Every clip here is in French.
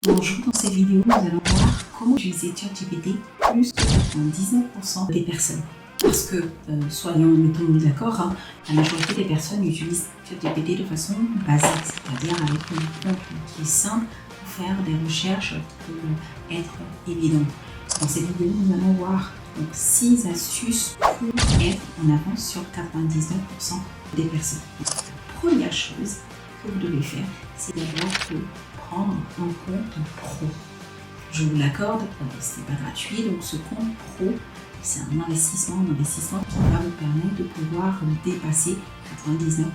Bonjour, dans cette vidéo, nous allons voir comment utiliser ChatGPT plus que 99% des personnes. Parce que, mettons-nous d'accord, la majorité des personnes utilisent ChatGPT de façon basique, c'est-à-dire avec une prompt qui est simple pour faire des recherches qui peuvent être évidentes. Dans cette vidéo, nous allons voir 6 astuces pour être en avance sur 99% des personnes. La première chose que vous devez faire, c'est d'abord prendre un compte pro. Je vous l'accorde, ce n'est pas gratuit, donc ce compte pro, c'est un investissement qui va vous permettre de pouvoir dépasser 99%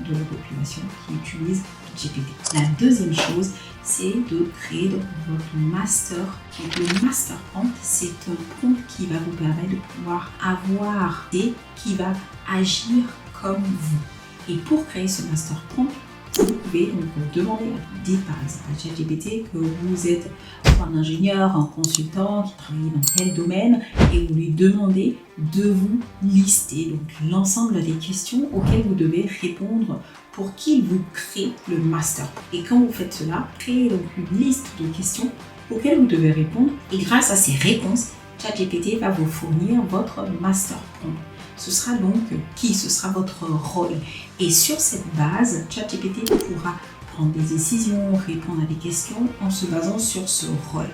de la population qui utilise GPT. La deuxième chose, c'est de créer votre master. Donc le master prompt, c'est un prompt qui va vous permettre de pouvoir avoir et qui va agir comme vous. Et pour créer ce master prompt, vous pouvez donc demander, dites par exemple à ChatGPT que vous êtes un ingénieur, un consultant qui travaille dans tel domaine et vous lui demandez de vous lister donc l'ensemble des questions auxquelles vous devez répondre pour qu'il vous crée le master. Et quand vous faites cela, créez donc une liste de questions auxquelles vous devez répondre et grâce à ces réponses, ChatGPT va vous fournir votre master prompt. Ce sera donc ce sera votre rôle. Et sur cette base, ChatGPT pourra prendre des décisions, répondre à des questions en se basant sur ce rôle.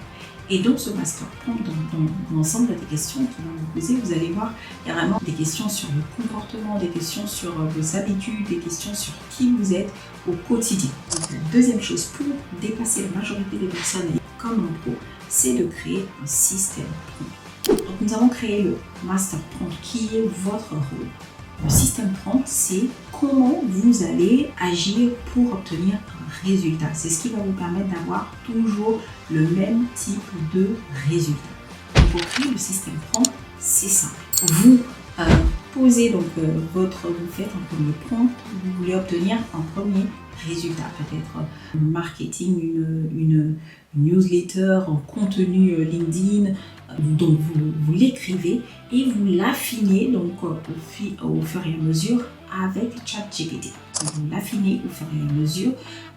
Et donc ce master prompt, dans l'ensemble des questions qu'il va vous poser, vous allez voir, il y a vraiment des questions sur le comportement, des questions sur vos habitudes, des questions sur qui vous êtes au quotidien. Donc, la deuxième chose pour dépasser la majorité des personnes comme un pro, c'est de créer un système prompt. Donc, nous avons créé le master prompt qui est votre rôle. Le système prompt, c'est comment vous allez agir pour obtenir un résultat. C'est ce qui va vous permettre d'avoir toujours le même type de résultat. Donc, pour créer le système prompt, c'est simple. Vous posez donc vous faites un premier prompt, vous voulez obtenir un premier résultat, peut-être marketing, une newsletter, un contenu LinkedIn. Donc vous l'écrivez et vous l'affinez donc au fur et à mesure avec ChatGPT. Vous l'affinez au fur et à mesure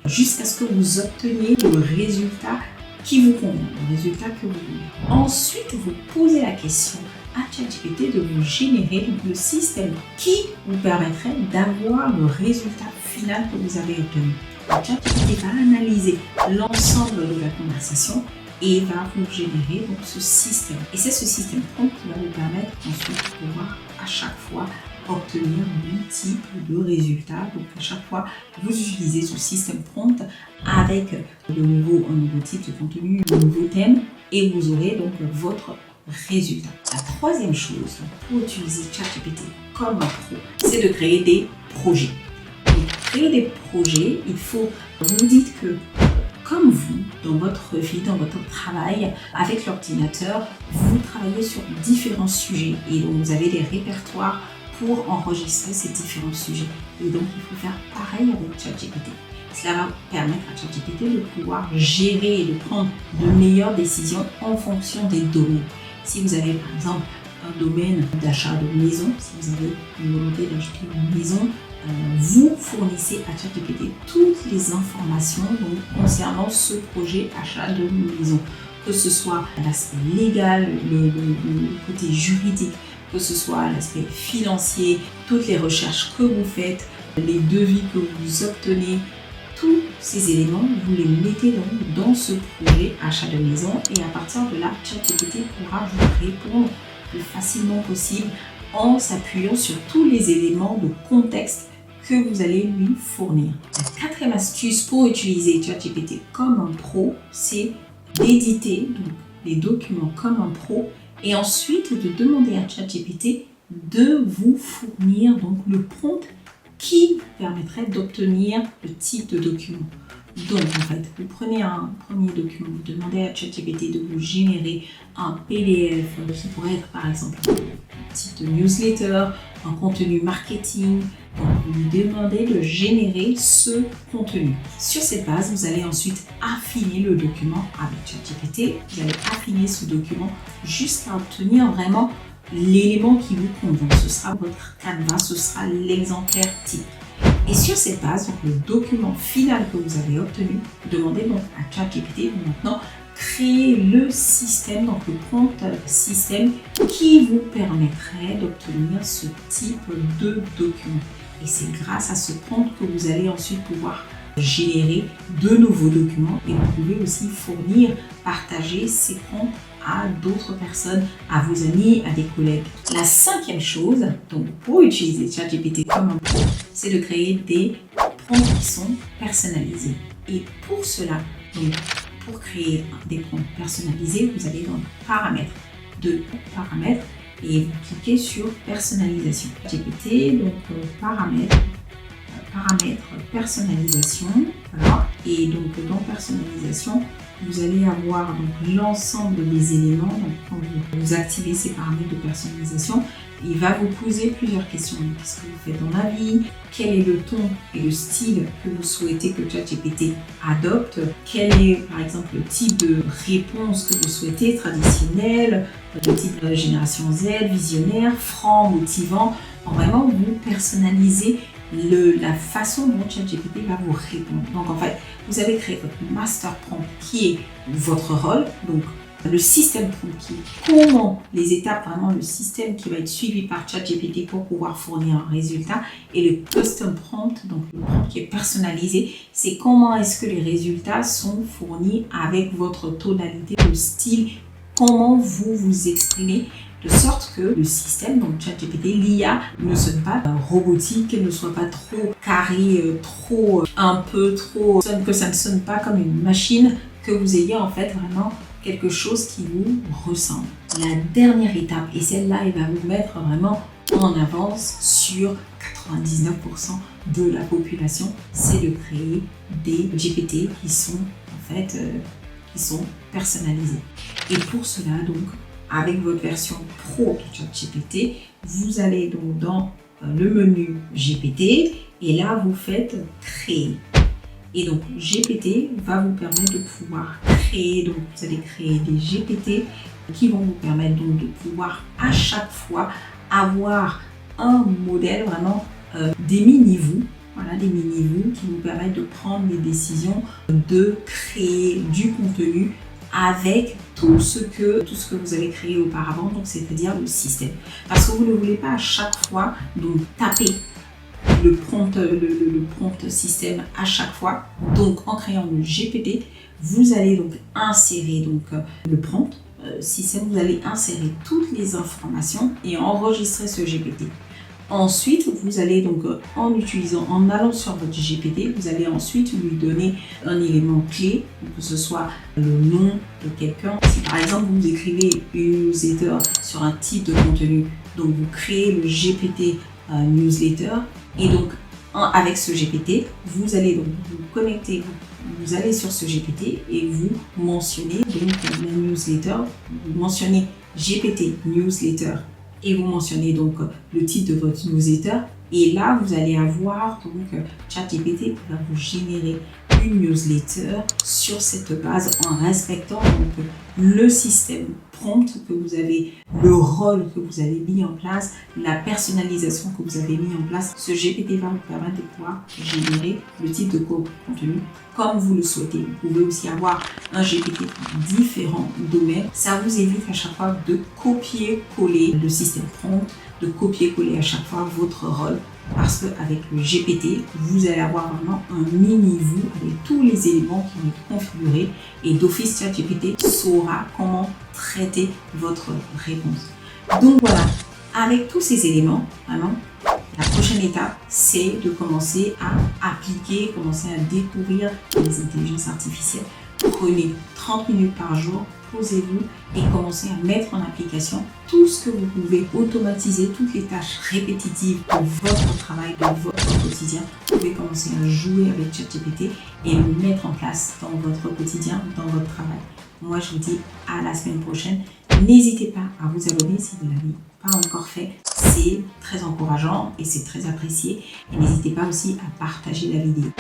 jusqu'à ce que vous obteniez le résultat qui vous convient, le résultat que vous voulez. Ensuite, vous posez la question à ChatGPT de vous générer donc, le système qui vous permettrait d'avoir le résultat final que vous avez obtenu. ChatGPT va analyser l'ensemble de la conversation et va vous générer donc, ce système. Et c'est ce système prompt qui va vous permettre ensuite de pouvoir à chaque fois obtenir le même type de résultat. Donc à chaque fois, vous utilisez ce système prompt avec un nouveau type de contenu, un nouveau thème et vous aurez donc votre résultat. La troisième chose pour utiliser ChatGPT comme un pro, c'est de créer des projets. Pour créer des projets, vous dites que comme vous, dans votre vie, dans votre travail, avec l'ordinateur, vous travaillez sur différents sujets et donc vous avez des répertoires pour enregistrer ces différents sujets. Et donc, il faut faire pareil avec ChatGPT. Cela va permettre à ChatGPT de pouvoir gérer et de prendre de meilleures décisions en fonction des domaines. Si vous avez par exemple un domaine d'achat de maison, si vous avez une volonté d'acheter une maison, vous fournissez à ChatGPT toutes les informations concernant ce projet achat de maison, que ce soit l'aspect légal, le côté juridique, que ce soit l'aspect financier, toutes les recherches que vous faites, les devis que vous obtenez, tous ces éléments, vous les mettez donc dans ce projet achat de maison et à partir de là, ChatGPT pourra vous répondre le plus facilement possible en s'appuyant sur tous les éléments de contexte que vous allez lui fournir. La quatrième astuce pour utiliser ChatGPT comme un pro, c'est d'éditer les documents comme un pro et ensuite de demander à ChatGPT de vous fournir donc le prompt qui vous permettrait d'obtenir le type de document. Donc en fait, vous prenez un premier document, vous demandez à ChatGPT de vous générer un PDF qui pourrait être par exemple un type de newsletter, un contenu marketing. Donc vous lui demandez de générer ce contenu. Sur cette base, vous allez ensuite affiner le document avec ChatGPT. Vous allez affiner ce document jusqu'à obtenir vraiment l'élément qui vous convient. Ce sera votre canevas, ce sera l'exemplaire type. Et sur cette base, donc le document final que vous avez obtenu, demandez donc à ChatGPT de maintenant créer le système, donc le prompt système qui vous permettrait d'obtenir ce type de document. Et c'est grâce à ce prompt que vous allez ensuite pouvoir générer de nouveaux documents et vous pouvez aussi fournir, partager ces prompts à d'autres personnes, à vos amis, à des collègues. La cinquième chose, donc pour utiliser ChatGPT comme un pro, c'est de créer des prompts qui sont personnalisés. Et pour cela, donc, pour créer des prompts personnalisés, vous allez dans paramètres de paramètres et vous cliquez sur personnalisation. GPT, donc paramètres personnalisation. Voilà. Et donc dans personnalisation, vous allez avoir l'ensemble des éléments. Donc, quand vous activez ces paramètres de personnalisation, il va vous poser plusieurs questions. Qu'est-ce que vous faites dans la vie? Quel est le ton et le style que vous souhaitez que ChatGPT adopte? Quel est, par exemple, le type de réponse que vous souhaitez, traditionnel, le type de génération Z, visionnaire, franc, motivant? Vraiment, vous personnalisez la façon dont ChatGPT va vous répondre. Donc, en fait, vous avez créé votre master prompt qui est votre rôle. Donc, le système prompt qui est comment les étapes, vraiment le système qui va être suivi par ChatGPT pour pouvoir fournir un résultat. Et le custom prompt, donc le prompt qui est personnalisé, c'est comment est-ce que les résultats sont fournis avec votre tonalité, le style, comment vous vous exprimez, de sorte que le système, donc ChatGPT, l'IA, ne sonne pas robotique, ne soit pas trop carré, que ça ne sonne pas comme une machine, que vous ayez en fait vraiment quelque chose qui vous ressemble. La dernière étape, et celle-là, elle va vous mettre vraiment en avance sur 99% de la population, c'est de créer des GPT qui sont personnalisés. Et pour cela, donc, avec votre version pro de ChatGPT, vous allez donc dans le menu GPT et là vous faites créer. Et donc GPT va vous permettre de pouvoir créer, donc vous allez créer des GPT qui vont vous permettre donc de pouvoir à chaque fois avoir un modèle vraiment des mini-vous. Voilà, des mini-vous qui vous permettent de prendre des décisions, de créer du contenu avec tout ce que vous avez créé auparavant, donc c'est-à-dire le système. Parce que vous ne voulez pas à chaque fois donc taper le prompt système à chaque fois. Donc en créant le GPT, vous allez donc insérer le prompt système, vous allez insérer toutes les informations et enregistrer ce GPT. Ensuite, vous allez donc en allant sur votre GPT, vous allez ensuite lui donner un élément clé, que ce soit le nom de quelqu'un. Si par exemple vous écrivez une newsletter sur un type de contenu, donc vous créez le GPT newsletter et donc avec ce GPT, vous allez donc vous connecter, vous allez sur ce GPT et vous mentionnez donc la newsletter, vous mentionnez GPT newsletter. Et vous mentionnez donc le titre de votre newsletter et là vous allez avoir donc ChatGPT qui va vous générer une newsletter sur cette base en respectant donc le système prompt que vous avez, le rôle que vous avez mis en place, la personnalisation que vous avez mis en place. Ce GPT va vous permettre de pouvoir générer le type de contenu comme vous le souhaitez. Vous pouvez aussi avoir un GPT pour différents domaines. Ça vous évite à chaque fois de copier-coller le système prompt, de copier-coller à chaque fois votre rôle. Parce qu'avec le GPT, vous allez avoir vraiment un mini-vous avec tous les éléments qui vont être configurés et d'office ChatGPT saura comment traiter votre réponse. Donc voilà, avec tous ces éléments, vraiment, la prochaine étape, c'est de commencer à appliquer, commencer à découvrir les intelligences artificielles. Prenez 30 minutes par jour, posez-vous et commencez à mettre en application tout ce que vous pouvez automatiser, toutes les tâches répétitives de votre travail, de votre quotidien. Vous pouvez commencer à jouer avec ChatGPT et le mettre en place dans votre quotidien, dans votre travail. Moi, je vous dis à la semaine prochaine. N'hésitez pas à vous abonner si vous ne l'avez pas encore fait. C'est très encourageant et c'est très apprécié. Et n'hésitez pas aussi à partager la vidéo.